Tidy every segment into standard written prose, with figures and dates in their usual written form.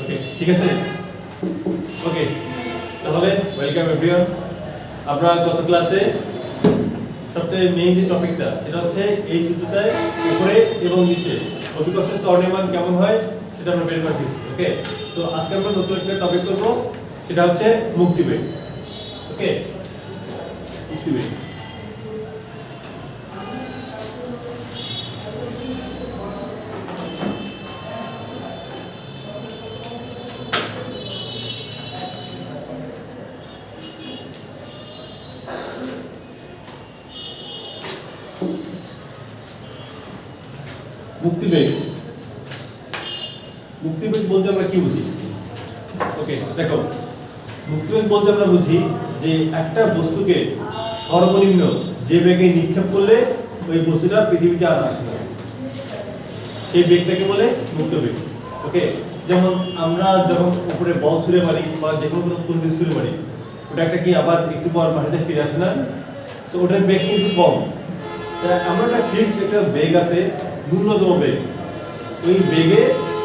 ওকে, ঠিক আছে। ওকে, তাহলে ওয়েলকাম এভরিওয়ান। আমরা গত ক্লাসে সবচেয়ে মেইন যে টপিকটা সেটা হচ্ছে এই জুতোটায় উপরে এবং নিচে অভিকর্ষের স্বর্ণমান কেমন হয় সেটা আমরা বের করে দিয়েছি। ওকে, সো আজকে আমরা নতুন একটা টপিক করব, সেটা হচ্ছে মুক্তিবেগ। ওকে, মুক্তিবেগ। মুক্তিবেগ, মুক্তিবেগ বলতে আমরা কি বুঝি? ওকে, দেখো, মুক্তিবেগ বলতে আমরা বুঝি যে একটা বস্তুকে সর্বনিম্ন যে বেগে নিক্ষেপ করলে ওই বস্তুটা পৃথিবীতে আর আসে না, সেই বেগটাকে বলে মুক্তিবেগ। ওকে, যেমন আমরা যখন উপরে বল ছুঁড়ে মারি বা যে কোনো কিছু ছুঁড়ে মারি, ওটা একটা কি আবার একটু পর মাটিতে ফিরে আসে না? সো ওটার বেগ কিন্তু কম। আমরা একটা ফিক্সড একটা বেগ আছে, ন্যূনতম বেগ। ওই বেগে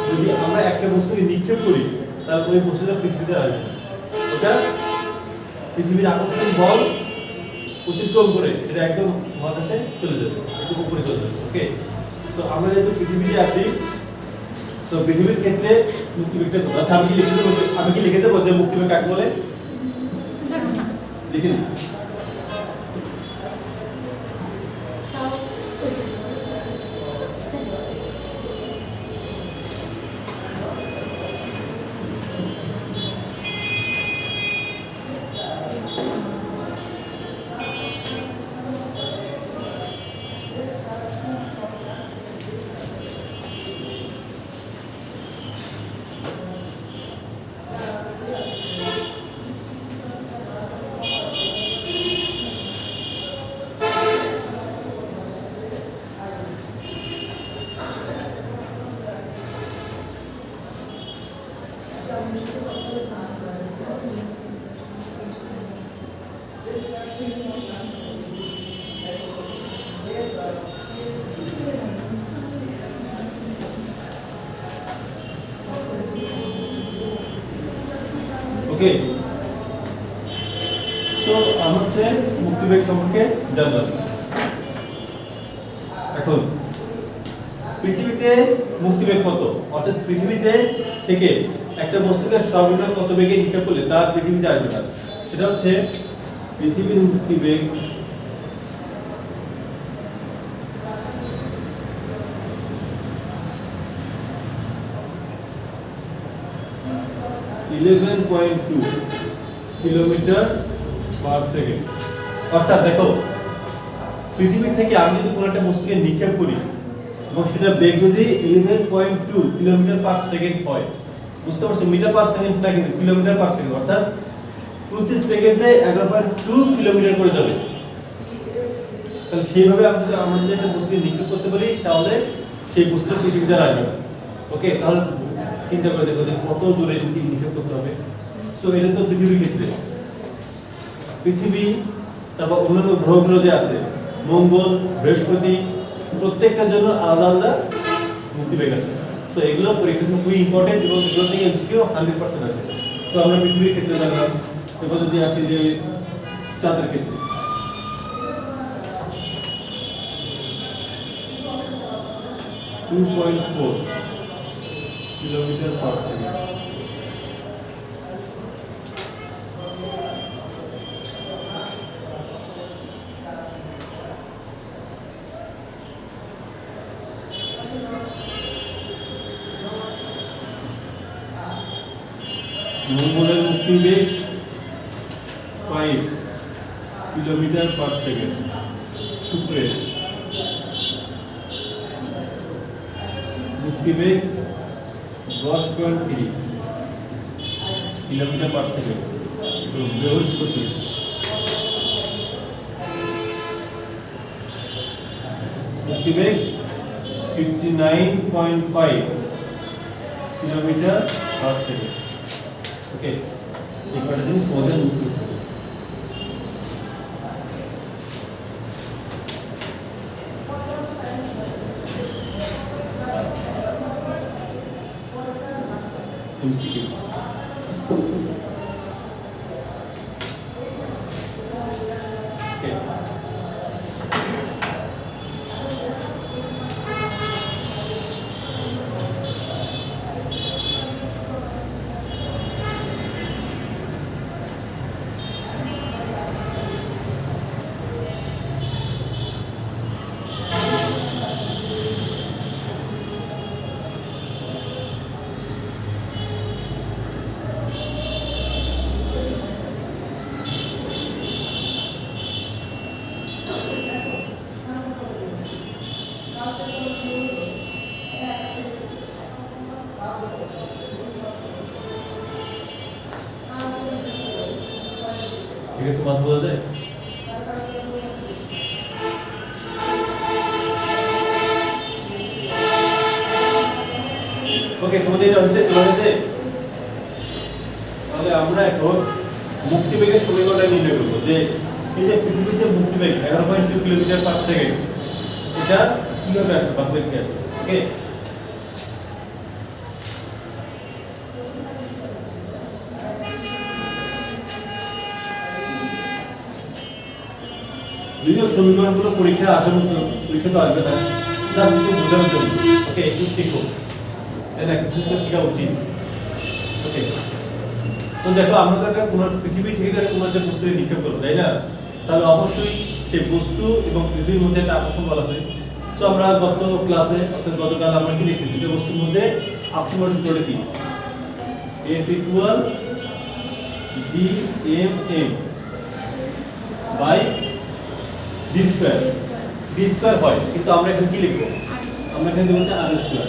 যদি আমরা একটা বস্তুকে নিক্ষেপ করি তাহলে ওই বস্তুটা পৃথিবীতে আসবে, ওটা পৃথিবীর আকর্ষণ বল অতিক্রম করে সেটা একদম মহাকাশে চলে যাবে, একটু উপরে চলে যাবে। ওকে, সো আমরা যেহেতু পৃথিবীতে আছি, সো পৃথিবীর ক্ষেত্রে মুক্তিবেগটা কত? আচ্ছা, আমি কি লিখে দেবো যে মুক্তিবেগ কাকে বলে? লিখে দিই। ওকে, তো আমরা হচ্ছে মুক্তিবেগ সম্পর্কে জানলাম। এখন পৃথিবীতে মুক্তিবেগ কত, অর্থাৎ পৃথিবীতে থেকে একটা বস্তুকে সর্বনিম্ন কত বেগে নিক্ষেপ করলে তার পৃথিবীতে আসবে না, সেটা হচ্ছে পৃথিবীর মুক্তিবেগ কিলোমিটার পার সেকেন্ড। অর্থাৎ দেখো, পৃথিবী থেকে আমি যদি কোনো একটা বস্তুকে নিক্ষেপ করি এবং সেটা বেগ যদি 11.2 কিলোমিটার পার সেকেন্ড হয়, বুঝতে পারছো? মিটার পার সেকেন্ড না, কিন্তু কিলোমিটার পার সেকেন্ড, অর্থাৎ প্রতি সেকেন্ডে 11.2 কিলোমিটার করে যাবে। তাহলে সেইভাবে আমরা যদি একটা বস্তুকে নিক্ষেপ করতে পারি তাহলে সেই বস্তুটা পৃথিবীতে আসবে না। ওকে, তাহলে চিন্তা করে দেখো যে কত দূরে যদি নিক্ষেপ করতে হবে। সো এটা তো পৃথিবীর ক্ষেত্রে। পৃথিবী, তারপর অন্যান্য গ্রহগুলো যে আছে, মঙ্গল, বৃহস্পতি, প্রত্যেকটার জন্য আলাদা আলাদা মুক্তিবেগ আছে। সো এগুলো পরীক্ষার জন্য খুবই ইম্পর্টেন্ট এবং এগুলো থেকে এমসিকিউ 100% আসে। তো আমরা পৃথিবীর ক্ষেত্রে জানলাম। এবার যদি আসি যে চাঁদের ক্ষেত্রে, (2.4 কিলোমিটার পার সেকেন্ড। মঙ্গলের মুক্তিবেগ 5 কিলোমিটার পার সেকেন্ড। শুক্রের মুক্তিবেগ 10.3 কিলোমিটার পার সেকেন্ড। বৃহস্পতি মুক্তিবেগ 59.5 কিলোমিটার পার সেকেন্ড। ওকে, এই কটা জিনিস সহজে বুঝতে হবে। এমসিকিউ। ওকে, ঠিক আছে, কথা বলা যায়? ওকে, তোমাদের এটা হচ্ছে তাহলে আমরা এখন মুক্তিবেগের সমীকরণটা নির্ণয় করবো যে এই যে পৃথিবীর যে মুক্তিবেগ 11.2 কিলোমিটার পার সেকেন্ড, এটা কিভাবে আসবে বা কোথা থেকে আসবে। ওকে, যদিও সমীকরণগুলো পরীক্ষা আসার মতো পরীক্ষা তো আসবে না, জাস্ট একটু বোঝানোর জন্য। ওকে, একটু শিখো, তাই না? কিছু তো শেখা উচিত। ওকে, তো দেখো আমরা তো একটা কোনো পৃথিবী থেকে যদি কোনো একটা বস্তুকে নিক্ষেপ করবো, তাই না? তাহলে অবশ্যই সেই বস্তু এবং পৃথিবীর মধ্যে একটা আকর্ষণ বল আছে। সো আমরা গত ক্লাসে অর্থাৎ গতকাল আমরা কি দেখছি, দুটো বস্তুর মধ্যে আকর্ষণ বলের সূত্রটা কি? F equal GMM by d square. D square হয়, কিন্তু আমরা এখানে কি লিখবো? আমরা এখানে দেবো হচ্ছে আর স্কয়ার।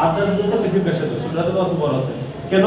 আর দ্বারা হচ্ছে পৃথিবীর ব্যাসার্ধ, সেটা তো কত বড় হবে। কেন?